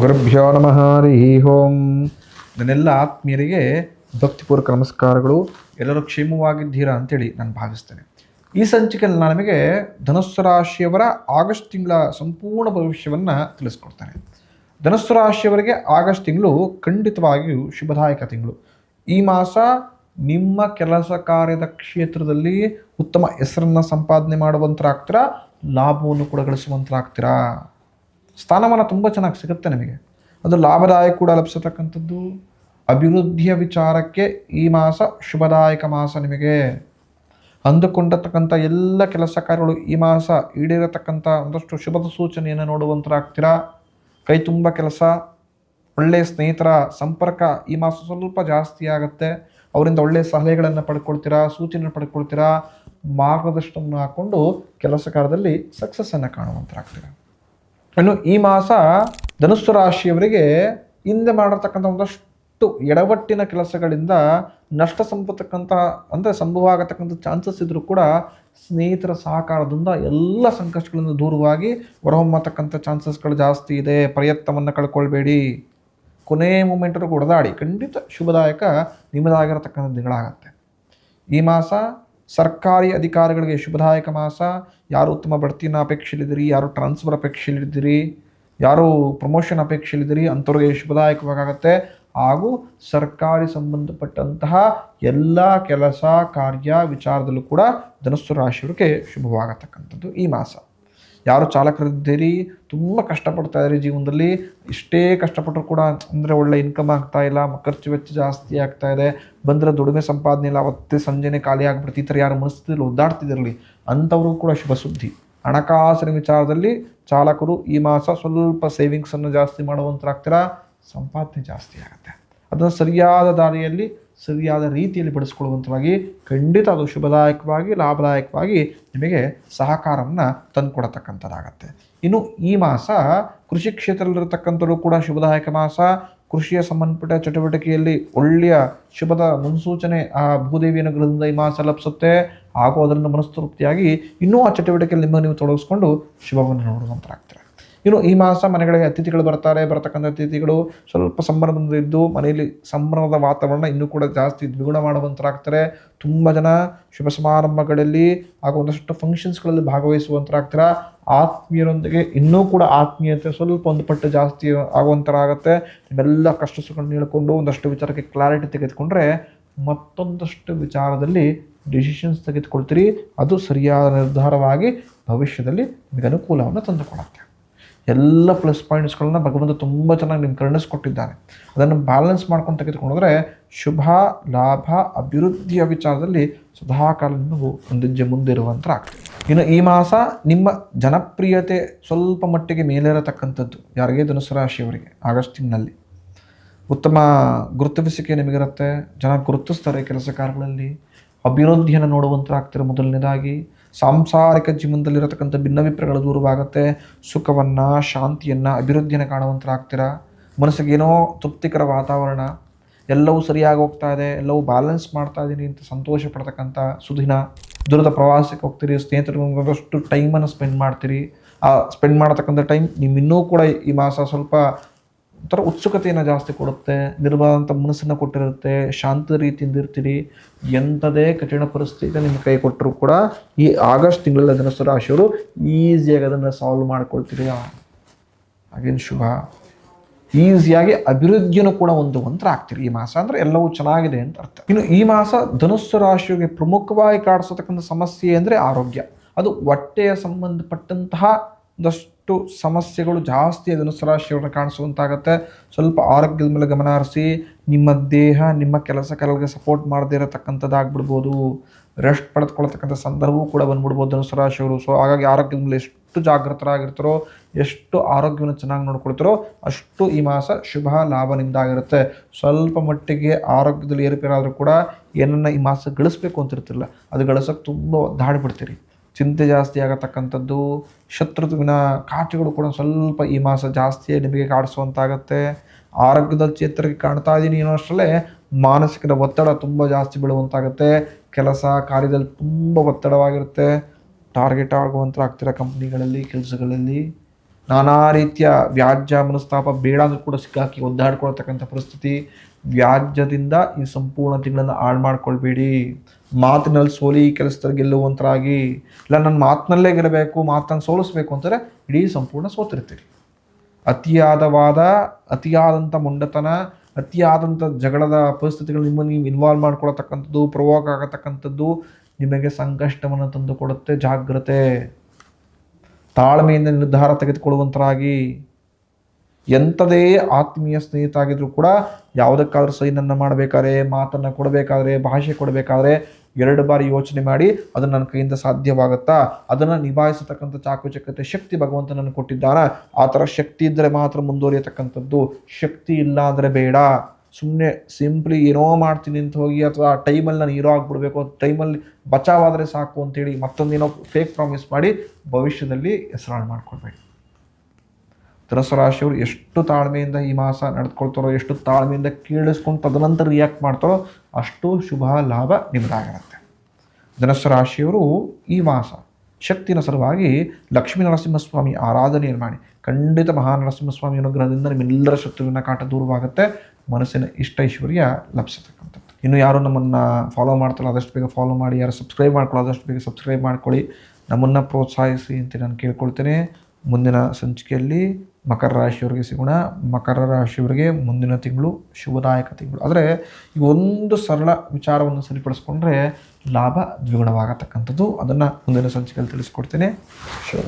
ಗುರುಭ್ಯೋ ನಮಃ ಹರಿ ಓಂ. ನನ್ನೆಲ್ಲ ಆತ್ಮೀಯರಿಗೆ ಭಕ್ತಿಪೂರ್ವಕ ನಮಸ್ಕಾರಗಳು. ಎಲ್ಲರೂ ಕ್ಷೇಮವಾಗಿದ್ದೀರಾ ಅಂತೇಳಿ ನಾನು ಭಾವಿಸ್ತೇನೆ. ಈ ಸಂಚಿಕೆಯಲ್ಲಿ ನಾನು ನಿಮಗೆ ಧನುಸ್ಸು ರಾಶಿಯವರ ಆಗಸ್ಟ್ ತಿಂಗಳ ಸಂಪೂರ್ಣ ಭವಿಷ್ಯವನ್ನು ತಿಳಿಸ್ಕೊಡ್ತೇನೆ. ಧನುಸ್ಸು ರಾಶಿಯವರಿಗೆ ಆಗಸ್ಟ್ ತಿಂಗಳು ಖಂಡಿತವಾಗಿಯೂ ಶುಭದಾಯಕ ತಿಂಗಳು. ಈ ಮಾಸ ನಿಮ್ಮ ಕೆಲಸ ಕಾರ್ಯದ ಕ್ಷೇತ್ರದಲ್ಲಿ ಉತ್ತಮ ಹೆಸರನ್ನು ಸಂಪಾದನೆ ಮಾಡುವಂತರಾಗ್ತೀರಾ, ಲಾಭವನ್ನು ಕೂಡ ಗಳಿಸುವಂತರಾಗ್ತೀರಾ. ಸ್ಥಾನಮಾನ ತುಂಬ ಚೆನ್ನಾಗಿ ಸಿಗುತ್ತೆ ನಿಮಗೆ. ಅದು ಲಾಭದಾಯಕ ಕೂಡ ಲಭಿಸತಕ್ಕಂಥದ್ದು. ಅಭಿವೃದ್ಧಿಯ ವಿಚಾರಕ್ಕೆ ಈ ಮಾಸ ಶುಭದಾಯಕ ಮಾಸ. ನಿಮಗೆ ಅಂದುಕೊಂಡಿರ್ತಕ್ಕಂಥ ಎಲ್ಲ ಕೆಲಸ ಕಾರ್ಯಗಳು ಈ ಮಾಸ ಈಡೇರತಕ್ಕಂಥ ಒಂದಷ್ಟು ಶುಭದ ಸೂಚನೆಯನ್ನು ನೋಡುವಂತರಾಗ್ತೀರಾ. ಕೈ ತುಂಬ ಕೆಲಸ, ಒಳ್ಳೆಯ ಸ್ನೇಹಿತರ ಸಂಪರ್ಕ ಈ ಮಾಸ ಸ್ವಲ್ಪ ಜಾಸ್ತಿ ಆಗುತ್ತೆ. ಅವರಿಂದ ಒಳ್ಳೆಯ ಸಲಹೆಗಳನ್ನು ಪಡ್ಕೊಳ್ತೀರಾ, ಸೂಚನೆಯನ್ನು ಪಡ್ಕೊಳ್ತೀರಾ. ಮಾರ್ಗದರ್ಶನವನ್ನು ಹಾಕ್ಕೊಂಡು ಕೆಲಸ ಕಾರ್ಯದಲ್ಲಿ ಸಕ್ಸಸ್ಸನ್ನು ಕಾಣುವಂತರಾಗ್ತೀರಾ. ಇನ್ನು ಈ ಮಾಸ ಧನುಸ್ಸು ರಾಶಿಯವರಿಗೆ ಹಿಂದೆ ಮಾಡಿರ್ತಕ್ಕಂಥ ಒಂದಷ್ಟು ಎಡವಟ್ಟಿನ ಕೆಲಸಗಳಿಂದ ನಷ್ಟ ಸಂಭವ ಆಗತಕ್ಕಂಥ ಚಾನ್ಸಸ್ ಇದ್ರೂ ಕೂಡ ಸ್ನೇಹಿತರ ಸಹಕಾರದಿಂದ ಎಲ್ಲ ಸಂಕಷ್ಟಗಳಿಂದ ದೂರವಾಗಿ ಹೊರಹೊಮ್ಮತಕ್ಕಂಥ ಚಾನ್ಸಸ್ಗಳು ಜಾಸ್ತಿ ಇದೆ. ಪ್ರಯತ್ನವನ್ನು ಕಳ್ಕೊಳ್ಬೇಡಿ. ಕೊನೆ ಮೂಮೆಂಟರು ಹೊಡೆದಾಡಿ. ಖಂಡಿತ ಶುಭದಾಯಕ ನಿಮ್ಮದಾಗಿರತಕ್ಕಂಥ ದಿನಗಳಾಗತ್ತೆ. ಈ ಮಾಸ ಸರ್ಕಾರಿ ಅಧಿಕಾರಿಗಳಿಗೆ ಶುಭದಾಯಕ ಮಾಸ. ಯಾರು ಉತ್ತಮ ಬಡ್ತಿನ ಅಪೇಕ್ಷೆಯಲ್ಲಿದ್ದೀರಿ, ಯಾರು ಟ್ರಾನ್ಸ್ಫರ್ ಅಪೇಕ್ಷೆಯಲ್ಲಿದ್ದೀರಿ, ಯಾರು ಪ್ರಮೋಷನ್ ಅಪೇಕ್ಷೆಯಲ್ಲಿದ್ದೀರಿ ಅಂಥವ್ರಿಗೆ ಶುಭದಾಯಕವಾಗುತ್ತೆ. ಹಾಗೂ ಸರ್ಕಾರಿ ಸಂಬಂಧಪಟ್ಟಂತಹ ಎಲ್ಲ ಕೆಲಸ ಕಾರ್ಯ ವಿಚಾರದಲ್ಲೂ ಕೂಡ ಧನುಸ್ಸು ರಾಶಿಯವರಿಗೆ ಶುಭವಾಗತಕ್ಕಂಥದ್ದು ಈ ಮಾಸ. ಯಾರು ಚಾಲಕರಿದ್ದೀರಿ, ತುಂಬ ಕಷ್ಟಪಡ್ತಾ ಇದ್ದೀರಿ ಜೀವನದಲ್ಲಿ, ಇಷ್ಟೇ ಕಷ್ಟಪಟ್ಟರು ಕೂಡ ಅಂದರೆ ಒಳ್ಳೆ ಇನ್ಕಮ್ ಆಗ್ತಾ ಇಲ್ಲ, ಖರ್ಚು ವೆಚ್ಚ ಜಾಸ್ತಿ ಆಗ್ತಾ ಇದೆ, ಬಂದರೆ ದುಡಿಮೆ ಸಂಪಾದನೆ ಇಲ್ಲ, ಅವತ್ತೇ ಸಂಜೆನೇ ಖಾಲಿ ಆಗ್ಬಿಡುತ್ತೆ, ಈ ಥರ ಯಾರು ಮನಸ್ಸಲ್ಲಿ ಒದ್ದಾಡ್ತಿದ್ದಿರಲಿ ಅಂಥವರು ಕೂಡ ಶುಭ ಸುದ್ದಿ. ಹಣಕಾಸಿನ ವಿಚಾರದಲ್ಲಿ ಚಾಲಕರು ಈ ಮಾಸ ಸ್ವಲ್ಪ ಸೇವಿಂಗ್ಸನ್ನು ಜಾಸ್ತಿ ಮಾಡುವಂತರಾಗ್ತೀರಾ. ಸಂಪಾದನೆ ಜಾಸ್ತಿ ಆಗುತ್ತೆ. ಅದನ್ನು ಸರಿಯಾದ ದಾರಿಯಲ್ಲಿ ಸರಿಯಾದ ರೀತಿಯಲ್ಲಿ ಬಳಸ್ಕೊಳ್ಳುವಂಥವಾಗಿ ಖಂಡಿತ ಅದು ಶುಭದಾಯಕವಾಗಿ ಲಾಭದಾಯಕವಾಗಿ ನಿಮಗೆ ಸಹಕಾರವನ್ನು ತಂದುಕೊಡತಕ್ಕಂಥದ್ದಾಗತ್ತೆ. ಇನ್ನು ಈ ಮಾಸ ಕೃಷಿ ಕ್ಷೇತ್ರದಲ್ಲಿರತಕ್ಕಂಥವ್ರು ಕೂಡ ಶುಭದಾಯಕ ಮಾಸ. ಕೃಷಿಯ ಸಂಬಂಧಪಟ್ಟ ಚಟುವಟಿಕೆಯಲ್ಲಿ ಒಳ್ಳೆಯ ಶುಭದ ಮುನ್ಸೂಚನೆ ಆ ಭೂದೇವಿ ಅನುಗ್ರಹದಿಂದ ಈ ಮಾಸ ಲಭಿಸುತ್ತೆ. ಹಾಗೂ ಅದರಿಂದ ಮನಸ್ತೃಪ್ತಿಯಾಗಿ ಇನ್ನೂ ಆ ಚಟುವಟಿಕೆಯಲ್ಲಿ ನೀವು ತೊಡಗಿಸ್ಕೊಂಡು ಶುಭವನ್ನು ನೋಡುವಂತರಾಗ್ತಾರೆ. ಇನ್ನು ಈ ಮಾಸ ಮನೆಗಳಿಗೆ ಅತಿಥಿಗಳು ಬರ್ತಕ್ಕಂಥ ಅತಿಥಿಗಳು ಸ್ವಲ್ಪ ಸಂಭ್ರಮದಿಂದ ಇದ್ದು ಮನೆಯಲ್ಲಿ ಸಂಭ್ರಮದ ವಾತಾವರಣ ಇನ್ನೂ ಕೂಡ ಜಾಸ್ತಿ ದ್ವಿಗುಣ ಮಾಡುವಂತರಾಗ್ತಾರೆ. ತುಂಬ ಜನ ಶುಭ ಸಮಾರಂಭಗಳಲ್ಲಿ ಹಾಗೂ ಒಂದಷ್ಟು ಫಂಕ್ಷನ್ಸ್ಗಳಲ್ಲಿ ಭಾಗವಹಿಸುವಂತರಾಗ್ತಾರೆ. ಆತ್ಮೀಯರೊಂದಿಗೆ ಇನ್ನೂ ಕೂಡ ಆತ್ಮೀಯತೆ ಸ್ವಲ್ಪ ಒಂದು ಪಟ್ಟು ಜಾಸ್ತಿ ಆಗುವಂಥರಾಗತ್ತೆ. ನಿಮ್ಮೆಲ್ಲ ಕಷ್ಟ ಸುಖಗಳನ್ನು ಹೇಳ್ಕೊಂಡು ಒಂದಷ್ಟು ವಿಚಾರಕ್ಕೆ ಕ್ಲಾರಿಟಿ ತೆಗೆದುಕೊಂಡ್ರೆ ಮತ್ತೊಂದಷ್ಟು ವಿಚಾರದಲ್ಲಿ ಡಿಸಿಷನ್ಸ್ ತೆಗೆದುಕೊಳ್ತೀರಿ. ಅದು ಸರಿಯಾದ ನಿರ್ಧಾರವಾಗಿ ಭವಿಷ್ಯದಲ್ಲಿ ನಿಮಗೆ ಅನುಕೂಲವನ್ನು ತಂದುಕೊಡುತ್ತೆ. ಎಲ್ಲ ಪ್ಲಸ್ ಪಾಯಿಂಟ್ಸ್ಗಳನ್ನ ಭಗವಂತ ತುಂಬ ಚೆನ್ನಾಗಿ ನಿಮ್ಗೆ ಕರುಣಿಸ್ಕೊಟ್ಟಿದ್ದಾನೆ. ಅದನ್ನು ಬ್ಯಾಲೆನ್ಸ್ ಮಾಡ್ಕೊಂಡು ತೆಗೆದುಕೊಂಡ್ರೆ ಶುಭ ಲಾಭ ಅಭಿವೃದ್ಧಿಯ ವಿಚಾರದಲ್ಲಿ ಸದಾಕಾಲ ನೀವು ಒಂದು ಹೆಜ್ಜೆ ಮುಂದಿರುವಂಥರಾಗ್ತದೆ. ಇನ್ನು ಈ ಮಾಸ ನಿಮ್ಮ ಜನಪ್ರಿಯತೆ ಸ್ವಲ್ಪ ಮಟ್ಟಿಗೆ ಮೇಲೇರತಕ್ಕಂಥದ್ದು ಯಾರಿಗೆ ಧನುಸ್ಸು ರಾಶಿಯವರಿಗೆ ಆಗಸ್ಟ್ ತಿಂಗಳಲ್ಲಿ ಉತ್ತಮ ಗುರುತಿಸುವಿಕೆ ನಿಮಗಿರುತ್ತೆ. ಜನ ಗುರುತಿಸ್ತಾರೆ ಕೆಲಸ ಕಾರ್ಯಗಳಲ್ಲಿ. ಅಭಿವೃದ್ಧಿಯನ್ನು ನೋಡುವಂತರಾಗ್ತಾರೆ. ಮೊದಲನೇದಾಗಿ ಸಾಂಸಾರಿಕ ಜೀವನದಲ್ಲಿರತಕ್ಕಂಥ ಭಿನ್ನಾಭಿಪ್ರಾಯಗಳು ದೂರವಾಗುತ್ತೆ. ಸುಖವನ್ನು, ಶಾಂತಿಯನ್ನು, ಅಭಿವೃದ್ಧಿಯನ್ನು ಕಾಣುವಂತರಾಗ್ತೀರಾ. ಮನಸ್ಸಿಗೆ ಏನೋ ತೃಪ್ತಿಕರ ವಾತಾವರಣ, ಎಲ್ಲವೂ ಸರಿಯಾಗಿ ಹೋಗ್ತಾ ಇದೆ, ಎಲ್ಲವೂ ಬ್ಯಾಲೆನ್ಸ್ ಮಾಡ್ತಾ ಇದ್ದೀನಿ ಅಂತ ಸಂತೋಷ ಪಡ್ತಕ್ಕಂಥ ಸುದಿನ. ದೂರದ ಪ್ರವಾಸಕ್ಕೆ ಹೋಗ್ತೀರಿ, ಸ್ನೇಹಿತರಿಗೊಂದಷ್ಟು ಟೈಮನ್ನು ಸ್ಪೆಂಡ್ ಮಾಡ್ತೀರಿ. ಆ ಸ್ಪೆಂಡ್ ಮಾಡತಕ್ಕಂಥ ಟೈಮ್ ನೀವು ಇನ್ನೂ ಕೂಡ ಈ ಮಾಸ ಸ್ವಲ್ಪ ಒಂಥರ ಉತ್ಸುಕತೆಯನ್ನು ಜಾಸ್ತಿ ಕೊಡುತ್ತೆ. ನಿರ್ವಾದಂಥ ಮನಸ್ಸನ್ನು ಕೊಟ್ಟಿರುತ್ತೆ. ಶಾಂತ ರೀತಿಯಿಂದ ಇರ್ತೀರಿ. ಎಂಥದೇ ಕಠಿಣ ಪರಿಸ್ಥಿತಿ ನಿಮ್ಮ ಕೈ ಕೊಟ್ಟರು ಕೂಡ ಈ ಆಗಸ್ಟ್ ತಿಂಗಳಲ್ಲಿ ಧನುಸ್ಸು ರಾಶಿಯವರು ಈಸಿಯಾಗಿ ಅದನ್ನು ಸಾಲ್ವ್ ಮಾಡ್ಕೊಳ್ತೀರಿ. ಹಾಗೇನು ಶುಭ. ಈಸಿಯಾಗಿ ಅಭಿವೃದ್ಧಿಯನ್ನು ಕೂಡ ಹೊಂದುವಂತರಾಗ್ತೀರಿ. ಈ ಮಾಸ ಅಂದರೆ ಎಲ್ಲವೂ ಚೆನ್ನಾಗಿದೆ ಅಂತ ಅರ್ಥ. ಇನ್ನು ಈ ಮಾಸ ಧನುಸ್ಸು ರಾಶಿಯವರಿಗೆ ಪ್ರಮುಖವಾಗಿ ಕಾಡಿಸತಕ್ಕಂಥ ಸಮಸ್ಯೆ ಅಂದರೆ ಆರೋಗ್ಯ. ಅದು ಹೊಟ್ಟೆಯ ಸಂಬಂಧಪಟ್ಟಂತಹ ಒಂದಷ್ಟು ಸಮಸ್ಯೆಗಳು ಜಾಸ್ತಿ ಧನುಸ್ಸು ರಾಶಿಯವ್ರನ್ನ ಕಾಣಿಸುವಂತಾಗತ್ತೆ. ಸ್ವಲ್ಪ ಆರೋಗ್ಯದ ಮೇಲೆ ಗಮನ ಹರಿಸಿ. ನಿಮ್ಮ ದೇಹ ನಿಮ್ಮ ಕೆಲಸ ಕಾರ್ಯಗಳಿಗೆ ಸಪೋರ್ಟ್ ಮಾಡದೇ ಇರತಕ್ಕಂಥದ್ದಾಗ್ಬಿಡ್ಬೋದು. ರೆಸ್ಟ್ ಪಡೆದುಕೊಳ್ತಕ್ಕಂಥ ಸಂದರ್ಭವೂ ಕೂಡ ಬಂದ್ಬಿಡ್ಬೋದು ಧನುಸ್ಸು ರಾಶಿಯವರು. ಸೊ ಹಾಗಾಗಿ ಆರೋಗ್ಯದ ಮೇಲೆ ಎಷ್ಟು ಜಾಗೃತರಾಗಿರ್ತಾರೋ, ಎಷ್ಟು ಆರೋಗ್ಯವನ್ನು ಚೆನ್ನಾಗಿ ನೋಡ್ಕೊಳ್ತಾರೋ ಅಷ್ಟು ಈ ಮಾಸ ಶುಭ ಲಾಭ ನಿಮ್ದಾಗಿರುತ್ತೆ. ಸ್ವಲ್ಪ ಮಟ್ಟಿಗೆ ಆರೋಗ್ಯದಲ್ಲಿ ಏರುಪೇರಾದರೂ ಕೂಡ ಏನನ್ನ ಈ ಮಾಸ ಗಳಿಸ್ಬೇಕು ಅಂತಿರ್ತಿರಲ್ಲ, ಅದು ಗಳಿಸೋಕೆ ತುಂಬ ಒದ್ದಾಡಿಬಿಡ್ತೀರಿ. ಚಿಂತೆ ಜಾಸ್ತಿ ಆಗತಕ್ಕಂಥದ್ದು, ಶತ್ರುವಿನ ಕಾಟಗಳು ಕೂಡ ಸ್ವಲ್ಪ ಈ ಮಾಸ ಜಾಸ್ತಿ ನಿಮಗೆ ಕಾಡಿಸುವಂತಾಗತ್ತೆ. ಆರೋಗ್ಯದ ಚೇತರಿಕೆ ಕಾಣ್ತಾ ಇದ್ದೀನಿ ಅನ್ನೋ ಅಷ್ಟರಲ್ಲೇ ಮಾನಸಿಕದ ಒತ್ತಡ ತುಂಬ ಜಾಸ್ತಿ ಬೀಳುವಂತಾಗುತ್ತೆ. ಕೆಲಸ ಕಾರ್ಯದಲ್ಲಿ ತುಂಬ ಒತ್ತಡವಾಗಿರುತ್ತೆ. ಟಾರ್ಗೆಟ್ ಆಗುವಂಥ ಆಗ್ತಿರೋ ಕಂಪ್ನಿಗಳಲ್ಲಿ ಕೆಲಸಗಳಲ್ಲಿ ನಾನಾ ರೀತಿಯ ವ್ಯಾಜ್ಯ ಮನಸ್ತಾಪ ಬೇಡ ಅಂದ್ರೂ ಕೂಡ ಸಿಕ್ಕಾಕಿ ಒದ್ದಾಡ್ಕೊಳ್ತಕ್ಕಂಥ ಪರಿಸ್ಥಿತಿ. ವ್ಯಾಜ್ಯದಿಂದ ಈ ಸಂಪೂರ್ಣ ತಿಂಗಳನ್ನು ಹಾಳು ಮಾಡ್ಕೊಳ್ಬೇಡಿ. ಮಾತಿನಲ್ಲಿ ಸೋಲಿ ಕೆಲಸದಲ್ಲಿ ಗೆಲ್ಲುವಂತರಾಗಿ, ಇಲ್ಲ ನನ್ನ ಮಾತಿನಲ್ಲೇ ಗೆಲ್ಲಬೇಕು, ಮಾತನ್ನು ಸೋಲಿಸ್ಬೇಕು ಅಂತಾರೆ ಇಡೀ ಸಂಪೂರ್ಣ ಸೋತಿರ್ತೀರಿ. ಅತಿಯಾದ ವಾದ, ಅತಿಯಾದಂಥ ಮೊಂಡತನ, ಅತಿಯಾದಂಥ ಜಗಳದ ಪರಿಸ್ಥಿತಿಗಳು ನಿಮ್ಮನ್ನು ನೀವು ಇನ್ವಾಲ್ವ್ ಮಾಡ್ಕೊಳತಕ್ಕಂಥದ್ದು, ಪ್ರವೋಕ್ ಆಗತಕ್ಕಂಥದ್ದು ನಿಮಗೆ ಸಂಕಷ್ಟವನ್ನು ತಂದು ಕೊಡುತ್ತೆ. ಜಾಗ್ರತೆ. ತಾಳ್ಮೆಯಿಂದ ನಿರ್ಧಾರ ತೆಗೆದುಕೊಳ್ಳುವಂತರಾಗಿ. ಎಂಥದೇ ಆತ್ಮೀಯ ಸ್ನೇಹಿತ ಆಗಿದ್ರು ಕೂಡ ಯಾವುದಕ್ಕಾದ್ರೂ ಸೈನನ್ನು ಮಾಡಬೇಕಾದ್ರೆ, ಮಾತನ್ನು ಕೊಡಬೇಕಾದ್ರೆ, ಭಾಷೆ ಕೊಡಬೇಕಾದ್ರೆ 2 ಬಾರಿ ಯೋಚನೆ ಮಾಡಿ ಅದು ನನ್ನ ಕೈಯಿಂದ ಸಾಧ್ಯವಾಗುತ್ತಾ, ಅದನ್ನು ನಿಭಾಯಿಸತಕ್ಕಂಥ ಚಾಕುಚಕ್ಯತೆ ಶಕ್ತಿ ಭಗವಂತನನ್ನು ಕೊಟ್ಟಿದ್ದಾನ. ಆ ಥರ ಶಕ್ತಿ ಇದ್ದರೆ ಮಾತ್ರ ಮುಂದುವರಿಯತಕ್ಕಂಥದ್ದು. ಶಕ್ತಿ ಇಲ್ಲ ಅಂದರೆ ಬೇಡ. ಸುಮ್ಮನೆ ಸಿಂಪ್ಲಿ ಏನೋ ಮಾಡ್ತೀನಿ ಅಂತ ಹೋಗಿ, ಅಥವಾ ಆ ಟೈಮಲ್ಲಿ ನಾನು ಹೀರೋ ಆಗಿಬಿಡ್ಬೇಕು, ಟೈಮಲ್ಲಿ ಬಚಾವಾದರೆ ಸಾಕು ಅಂತೇಳಿ ಮತ್ತೊಂದೇನೋ ಫೇಕ್ ಪ್ರಾಮಿಸ್ ಮಾಡಿ ಭವಿಷ್ಯದಲ್ಲಿ ಹೆಸರಾಳು ಮಾಡ್ಕೊಳ್ಬೇಡಿ. ಧನುಸ್ಸು ರಾಶಿಯವರು ಎಷ್ಟು ತಾಳ್ಮೆಯಿಂದ ಈ ಮಾಸ ನಡೆದುಕೊಳ್ತಾರೋ, ಎಷ್ಟು ತಾಳ್ಮೆಯಿಂದ ಕೇಳಿಸ್ಕೊಂಡು ತದನಂತರ ರಿಯಾಕ್ಟ್ ಮಾಡ್ತಾರೋ ಅಷ್ಟು ಶುಭ ಲಾಭ ನಿಮ್ಮದಾಗಿರುತ್ತೆ. ಧನುಸ್ಸು ರಾಶಿಯವರು ಈ ಮಾಸ ಶಕ್ತಿನ ಸಲುವಾಗಿ ಲಕ್ಷ್ಮೀ ನರಸಿಂಹಸ್ವಾಮಿ ಆರಾಧನೆಯನ್ನು ಮಾಡಿ. ಖಂಡಿತ ಮಹಾನರಸಿಂಹಸ್ವಾಮಿ ಅನುಗ್ರಹದಿಂದ ನಿಮ್ಮೆಲ್ಲರ ಶತ್ರುವಿನ ಕಾಟ ದೂರವಾಗುತ್ತೆ. ಮನಸ್ಸಿನ ಇಷ್ಟ ಐಶ್ವರ್ಯ ಲಭಿಸತಕ್ಕಂಥದ್ದು. ಇನ್ನು ಯಾರು ನಮ್ಮನ್ನು ಫಾಲೋ ಮಾಡ್ತಾರೋ ಆದಷ್ಟು ಬೇಗ ಫಾಲೋ ಮಾಡಿ. ಯಾರು ಸಬ್ಸ್ಕ್ರೈಬ್ ಮಾಡ್ಕೊಳ್ಳೋ ಆದಷ್ಟು ಬೇಗ ಸಬ್ಸ್ಕ್ರೈಬ್ ಮಾಡ್ಕೊಳ್ಳಿ. ನಮ್ಮನ್ನು ಪ್ರೋತ್ಸಾಹಿಸಿ ಅಂತ ನಾನು ಕೇಳ್ಕೊಳ್ತೇನೆ. ಮುಂದಿನ ಸಂಚಿಕೆಯಲ್ಲಿ ಮಕರ ರಾಶಿಯವರಿಗೆ ಸಿಗೋಣ. ಮಕರ ರಾಶಿಯವರಿಗೆ ಮುಂದಿನ ತಿಂಗಳು ಶುಭದಾಯಕ ತಿಂಗಳು. ಆದರೆ ಈ ಒಂದು ಸರಳ ವಿಚಾರವನ್ನು ಸರಿಪಡಿಸ್ಕೊಂಡ್ರೆ ಲಾಭ ದ್ವಿಗುಣವಾಗತಕ್ಕಂಥದ್ದು. ಅದನ್ನು ಮುಂದಿನ ಸಂಚಿಕೆಯಲ್ಲಿ ತಿಳಿಸ್ಕೊಡ್ತೇನೆ. ಶುಭ.